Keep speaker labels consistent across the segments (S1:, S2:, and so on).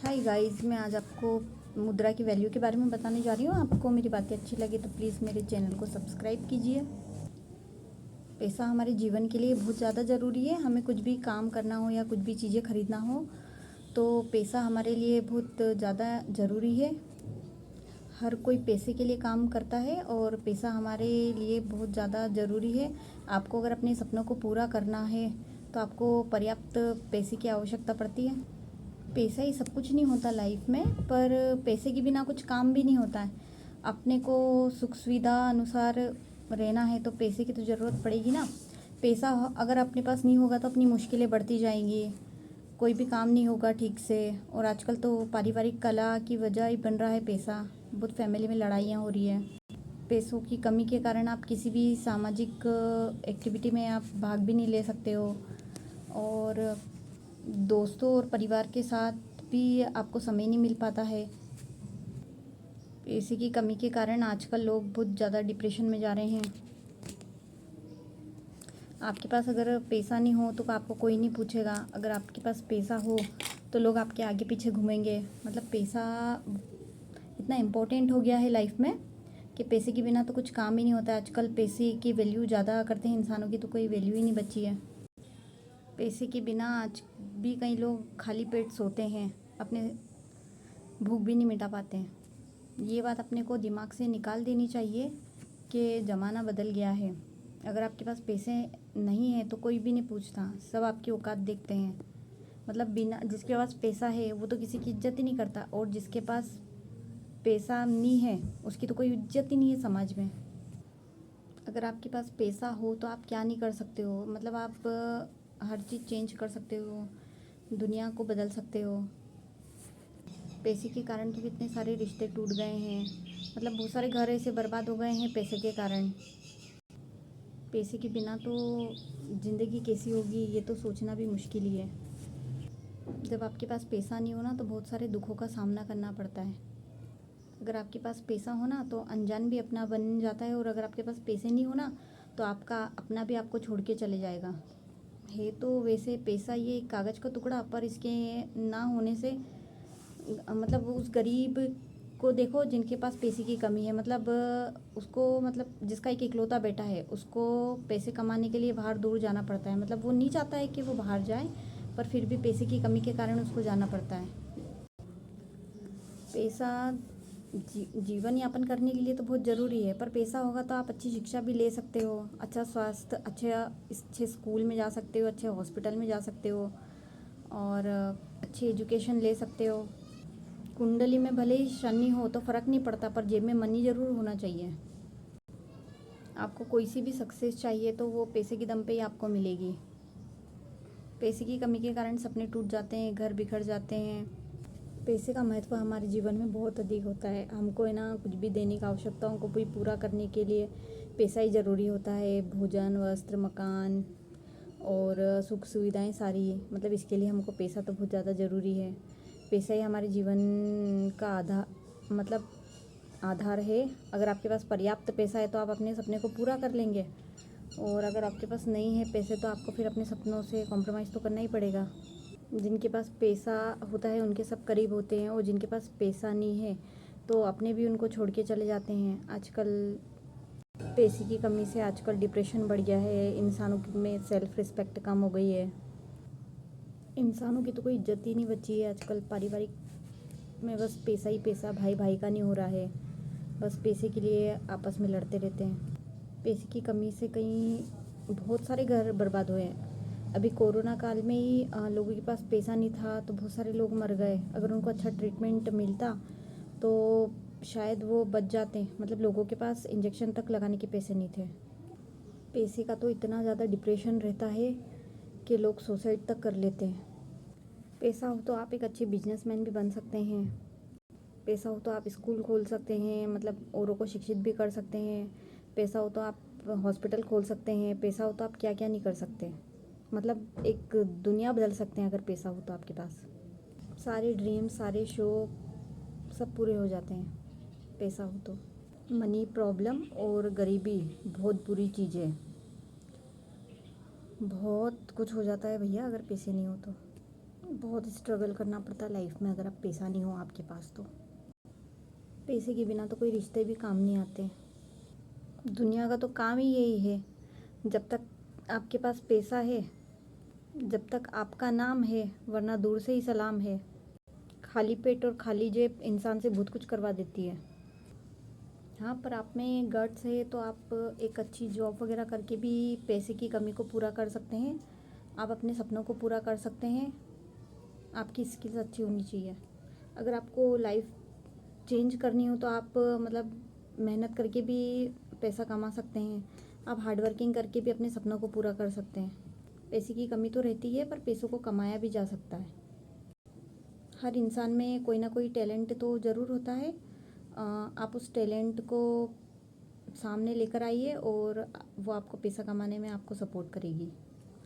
S1: Hi guys, मैं आज आपको मुद्रा की वैल्यू के बारे में बताने जा रही हूँ। आपको मेरी बातें अच्छी लगी तो प्लीज़ मेरे चैनल को सब्सक्राइब कीजिए। पैसा हमारे जीवन के लिए बहुत ज़्यादा ज़रूरी है। हमें कुछ भी काम करना हो या कुछ भी चीज़ें खरीदना हो तो पैसा हमारे लिए बहुत ज़्यादा ज़रूरी है। हर कोई पैसे के लिए काम करता है और पैसा हमारे लिए बहुत ज़्यादा ज़रूरी है। आपको अगर अपने सपनों को पूरा करना है तो आपको पर्याप्त पैसे की आवश्यकता पड़ती है। पैसा ही सब कुछ नहीं होता लाइफ में, पर पैसे के बिना कुछ काम भी नहीं होता है। अपने को सुख सुविधा अनुसार रहना है तो पैसे की तो ज़रूरत पड़ेगी ना। पैसा अगर अपने पास नहीं होगा तो अपनी मुश्किलें बढ़ती जाएंगी, कोई भी काम नहीं होगा ठीक से। और आजकल तो पारिवारिक कला की वजह ही बन रहा है पैसा। बहुत फैमिली में लड़ाइयाँ हो रही है। पैसों की कमी के कारण आप किसी भी सामाजिक एक्टिविटी में आप भाग भी नहीं ले सकते हो और दोस्तों और परिवार के साथ भी आपको समय नहीं मिल पाता है। पैसे की कमी के कारण आजकल लोग बहुत ज़्यादा डिप्रेशन में जा रहे हैं। आपके पास अगर पैसा नहीं हो तो आपको कोई नहीं पूछेगा। अगर आपके पास पैसा हो तो लोग आपके आगे पीछे घूमेंगे। मतलब पैसा इतना इम्पोर्टेंट हो गया है लाइफ में कि पैसे के बिना तो कुछ काम ही नहीं होता। आजकल पैसे की वैल्यू ज़्यादा करते हैं इंसानों की, तो कोई वैल्यू ही नहीं बची है। पैसे के बिना आज भी कई लोग खाली पेट सोते हैं, अपने भूख भी नहीं मिटा पाते हैं। ये बात अपने को दिमाग से निकाल देनी चाहिए कि ज़माना बदल गया है। अगर आपके पास पैसे नहीं है तो कोई भी नहीं पूछता, सब आपकी औकात देखते हैं। मतलब बिना जिसके पास पैसा है वो तो किसी की इज्जत ही नहीं करता, और जिसके पास पैसा नहीं है उसकी तो कोई इज्जत ही नहीं है समाज में। अगर आपके पास पैसा हो तो आप क्या नहीं कर सकते हो। मतलब आप हर चीज़ चेंज कर सकते हो, दुनिया को बदल सकते हो। पैसे के कारण तो कितने सारे रिश्ते टूट गए हैं। मतलब बहुत सारे घर ऐसे बर्बाद हो गए हैं पैसे के कारण। पैसे के बिना तो ज़िंदगी कैसी होगी ये तो सोचना भी मुश्किल ही है। जब आपके पास पैसा नहीं हो ना तो बहुत सारे दुखों का सामना करना पड़ता है। अगर आपके पास पैसा हो ना तो अनजान भी अपना बन जाता है, और अगर आपके पास पैसे नहीं हो ना तो आपका अपना भी आपको छोड़ के चले जाएगा। है तो वैसे पैसा ये एक कागज़ का टुकड़ा, पर इसके ना होने से मतलब उस गरीब को देखो जिनके पास पैसे की कमी है। मतलब उसको, मतलब जिसका एक इकलौता बेटा है उसको पैसे कमाने के लिए बाहर दूर जाना पड़ता है। मतलब वो नहीं चाहता है कि वो बाहर जाए, पर फिर भी पैसे की कमी के कारण उसको जाना पड़ता है। पैसा जीवन यापन करने के लिए तो बहुत ज़रूरी है, पर पैसा होगा तो आप अच्छी शिक्षा भी ले सकते हो, अच्छा स्वास्थ्य, अच्छे स्कूल में जा सकते हो, अच्छे हॉस्पिटल में जा सकते हो और अच्छी एजुकेशन ले सकते हो। कुंडली में भले ही शनि हो तो फ़र्क नहीं पड़ता, पर जेब में मनी ज़रूर होना चाहिए। आपको कोई सी भी सक्सेस चाहिए तो वो पैसे के दम पे ही आपको मिलेगी। पैसे की कमी के कारण सपने टूट जाते हैं, घर बिखर जाते हैं। पैसे का महत्व हमारे जीवन में बहुत अधिक होता है। हमको है ना कुछ भी दैनिक आवश्यकताओं को भी पूरा करने के लिए पैसा ही ज़रूरी होता है। भोजन, वस्त्र, मकान और सुख सुविधाएं सारी, मतलब इसके लिए हमको पैसा तो बहुत ज़्यादा ज़रूरी है। पैसा ही हमारे जीवन का आधार है। अगर आपके पास पर्याप्त पैसा है तो आप अपने सपने को पूरा कर लेंगे, और अगर आपके पास नहीं है पैसे तो आपको फिर अपने सपनों से कॉम्प्रोमाइज़ तो करना ही पड़ेगा। जिनके पास पैसा होता है उनके सब करीब होते हैं, और जिनके पास पैसा नहीं है तो अपने भी उनको छोड़ के चले जाते हैं। आजकल पैसे की कमी से आजकल डिप्रेशन बढ़ गया है, इंसानों में सेल्फ रिस्पेक्ट कम हो गई है। इंसानों की तो कोई इज्जत ही नहीं बची है आजकल। पारिवारिक में बस पैसा ही पैसा, भाई भाई का नहीं हो रहा है। बस पैसे के लिए आपस में लड़ते रहते हैं। पैसे की कमी से कई बहुत सारे घर बर्बाद हुए हैं। अभी कोरोना काल में ही लोगों के पास पैसा नहीं था तो बहुत सारे लोग मर गए। अगर उनको अच्छा ट्रीटमेंट मिलता तो शायद वो बच जाते। मतलब लोगों के पास इंजेक्शन तक लगाने के पैसे नहीं थे। पैसे का तो इतना ज़्यादा डिप्रेशन रहता है कि लोग सुसाइड तक कर लेते हैं। पैसा हो तो आप एक अच्छे बिजनेसमैन भी बन सकते हैं। पैसा हो तो आप स्कूल खोल सकते हैं, मतलब औरों को शिक्षित भी कर सकते हैं। पैसा हो तो आप हॉस्पिटल खोल सकते हैं। पैसा हो तो आप क्या क्या नहीं कर सकते। मतलब एक दुनिया बदल सकते हैं अगर पैसा हो तो आपके पास। सारे ड्रीम, सारे शौक सब पूरे हो जाते हैं पैसा हो तो। मनी प्रॉब्लम और गरीबी बहुत बुरी चीज़ है। बहुत कुछ हो जाता है भैया अगर पैसे नहीं हो तो। बहुत स्ट्रगल करना पड़ता है लाइफ में अगर आप पैसा नहीं हो आपके पास तो। पैसे के बिना तो कोई रिश्ते भी काम नहीं आते। दुनिया का तो काम ही यही है, जब तक आपके पास पैसा है, जब तक आपका नाम है, वरना दूर से ही सलाम है। खाली पेट और खाली जेब इंसान से बहुत कुछ करवा देती है। हाँ, पर आप में गट्स है तो आप एक अच्छी जॉब वगैरह करके भी पैसे की कमी को पूरा कर सकते हैं। आप अपने सपनों को पूरा कर सकते हैं। आपकी स्किल्स अच्छी होनी चाहिए। अगर आपको लाइफ चेंज करनी हो तो आप मतलब मेहनत करके भी पैसा कमा सकते हैं। आप हार्ड वर्किंग करके भी अपने सपनों को पूरा कर सकते हैं। पैसे की कमी तो रहती है, पर पैसों को कमाया भी जा सकता है। हर इंसान में कोई ना कोई टैलेंट तो ज़रूर होता है। आप उस टैलेंट को सामने लेकर आइए और वो आपको पैसा कमाने में आपको सपोर्ट करेगी।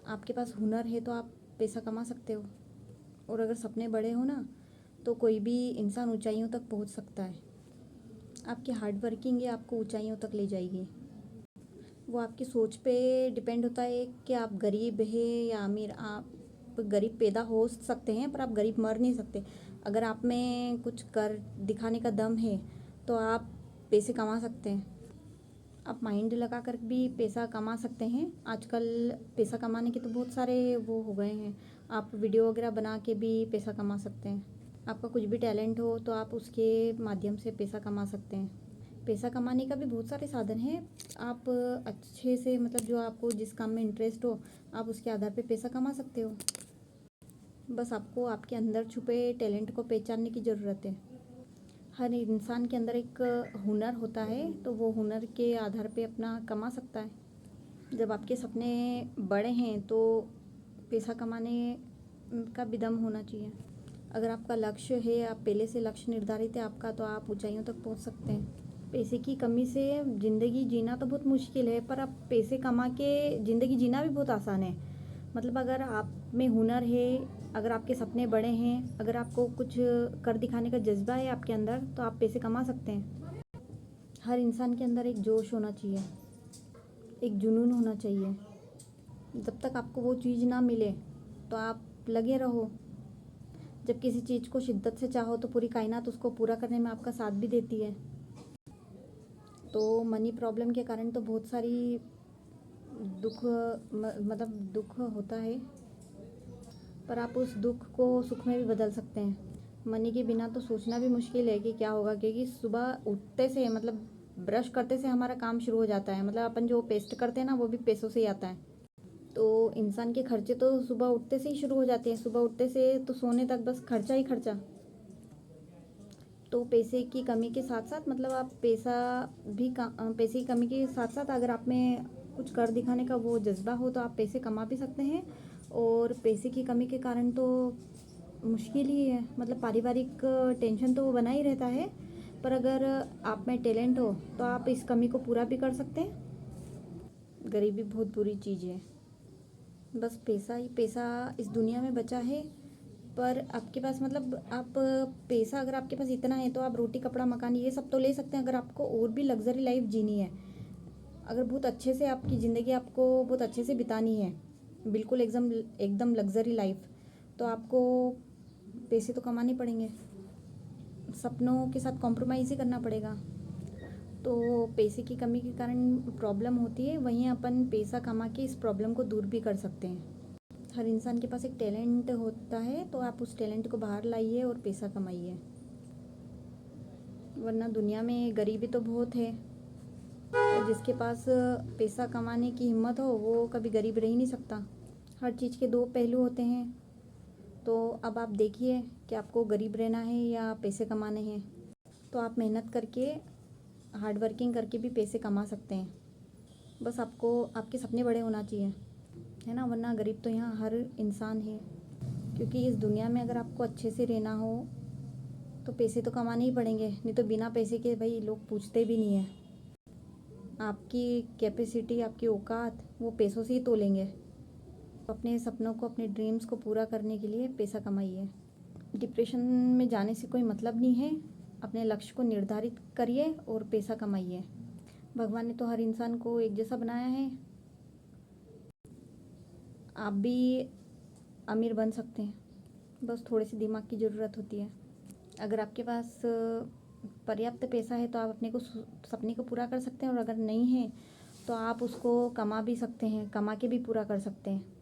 S1: आपके पास हुनर है तो आप पैसा कमा सकते हो। और अगर सपने बड़े हो ना, तो कोई भी इंसान ऊंचाइयों तक पहुंच सकता है। आपकी हार्ड वर्किंग ये आपको ऊंचाइयों तक ले जाएगी। वो आपकी सोच पे डिपेंड होता है कि आप गरीब है या अमीर। आप गरीब पैदा हो सकते हैं, पर आप गरीब मर नहीं सकते। अगर आप में कुछ कर दिखाने का दम है तो आप पैसे कमा सकते हैं। आप माइंड लगा कर भी पैसा कमा सकते हैं। आजकल पैसा कमाने के तो बहुत सारे वो हो गए हैं। आप वीडियो वगैरह बना के भी पैसा कमा सकते हैं। आपका कुछ भी टैलेंट हो तो आप उसके माध्यम से पैसा कमा सकते हैं। पैसा कमाने का भी बहुत सारे साधन हैं। आप अच्छे से मतलब जो आपको जिस काम में इंटरेस्ट हो, आप उसके आधार पे पैसा कमा सकते हो। बस आपको आपके अंदर छुपे टैलेंट को पहचानने की ज़रूरत है। हर इंसान के अंदर एक हुनर होता है, तो वो हुनर के आधार पे अपना कमा सकता है। जब आपके सपने बड़े हैं तो पैसा कमाने का भी दम होना चाहिए। अगर आपका लक्ष्य है, आप पहले से लक्ष्य निर्धारित है आपका, तो आप ऊंचाइयों तक पहुंच सकते हैं। पैसे की कमी से ज़िंदगी जीना तो बहुत मुश्किल है, पर आप पैसे कमा के ज़िंदगी जीना भी बहुत आसान है। मतलब अगर आप में हुनर है, अगर आपके सपने बड़े हैं, अगर आपको कुछ कर दिखाने का जज्बा है आपके अंदर, तो आप पैसे कमा सकते हैं। हर इंसान के अंदर एक जोश होना चाहिए, एक जुनून होना चाहिए। जब तक आपको वो चीज़ ना मिले तो आप लगे रहो। जब किसी चीज़ को शिद्दत से चाहो तो पूरी कायनात उसको पूरा करने में आपका साथ भी देती है। तो मनी प्रॉब्लम के कारण तो बहुत सारी मतलब दुख होता है, पर आप उस दुख को सुख में भी बदल सकते हैं। मनी के बिना तो सोचना भी मुश्किल है कि क्या होगा, क्योंकि सुबह उठते से मतलब ब्रश करते से हमारा काम शुरू हो जाता है। मतलब अपन जो पेस्ट करते हैं ना, वो भी पैसों से ही आता है। तो इंसान के खर्चे तो सुबह उठते से ही शुरू हो जाते हैं। सुबह उठते से तो सोने तक बस खर्चा ही खर्चा। तो पैसे की कमी के साथ साथ मतलब आप पैसे की कमी के साथ साथ अगर आप में कुछ कर दिखाने का वो जज्बा हो तो आप पैसे कमा भी सकते हैं। और पैसे की कमी के कारण तो मुश्किल ही है, मतलब पारिवारिक टेंशन तो वो बना ही रहता है। पर अगर आप में टैलेंट हो तो आप इस कमी को पूरा भी कर सकते हैं। गरीबी बहुत बुरी चीज़ है। बस पैसा ही पैसा इस दुनिया में बचा है। पर आपके पास मतलब आप पैसा अगर आपके पास इतना है तो आप रोटी कपड़ा मकान ये सब तो ले सकते हैं। अगर आपको और भी लग्जरी लाइफ जीनी है, अगर बहुत अच्छे से आपकी ज़िंदगी आपको बहुत अच्छे से बितानी है, बिल्कुल एकदम एकदम लग्जरी लाइफ, तो आपको पैसे तो कमाने पड़ेंगे। सपनों के साथ कॉम्प्रोमाइज़ ही करना पड़ेगा। तो पैसे की कमी के कारण प्रॉब्लम होती है, वहीं अपन पैसा कमा के इस प्रॉब्लम को दूर भी कर सकते हैं। हर इंसान के पास एक टैलेंट होता है, तो आप उस टैलेंट को बाहर लाइए और पैसा कमाइए। वरना दुनिया में गरीबी तो बहुत है, और जिसके पास पैसा कमाने की हिम्मत हो वो कभी गरीब रह ही नहीं सकता। हर चीज़ के दो पहलू होते हैं। तो अब आप देखिए कि आपको गरीब रहना है या पैसे कमाने हैं। तो आप मेहनत करके हार्ड वर्किंग करके भी पैसे कमा सकते हैं। बस आपको आपके सपने बड़े होना चाहिए, है ना। वरना गरीब तो यहाँ हर इंसान है। क्योंकि इस दुनिया में अगर आपको अच्छे से रहना हो तो पैसे तो कमाने ही पड़ेंगे, नहीं तो बिना पैसे के भाई लोग पूछते भी नहीं है। आपकी कैपेसिटी, आपकी औकात वो पैसों से ही तोलेंगे। तो अपने सपनों को, अपने ड्रीम्स को पूरा करने के लिए पैसा कमाइए। डिप्रेशन में जाने से कोई मतलब नहीं है। अपने लक्ष्य को निर्धारित करिए और पैसा कमाइए। भगवान ने तो हर इंसान को एक जैसा बनाया है। आप भी अमीर बन सकते हैं। बस थोड़ी सी दिमाग की ज़रूरत होती है। अगर आपके पास पर्याप्त पैसा है तो आप अपने को सपने को पूरा कर सकते हैं, और अगर नहीं है तो आप उसको कमा भी सकते हैं, कमा के भी पूरा कर सकते हैं।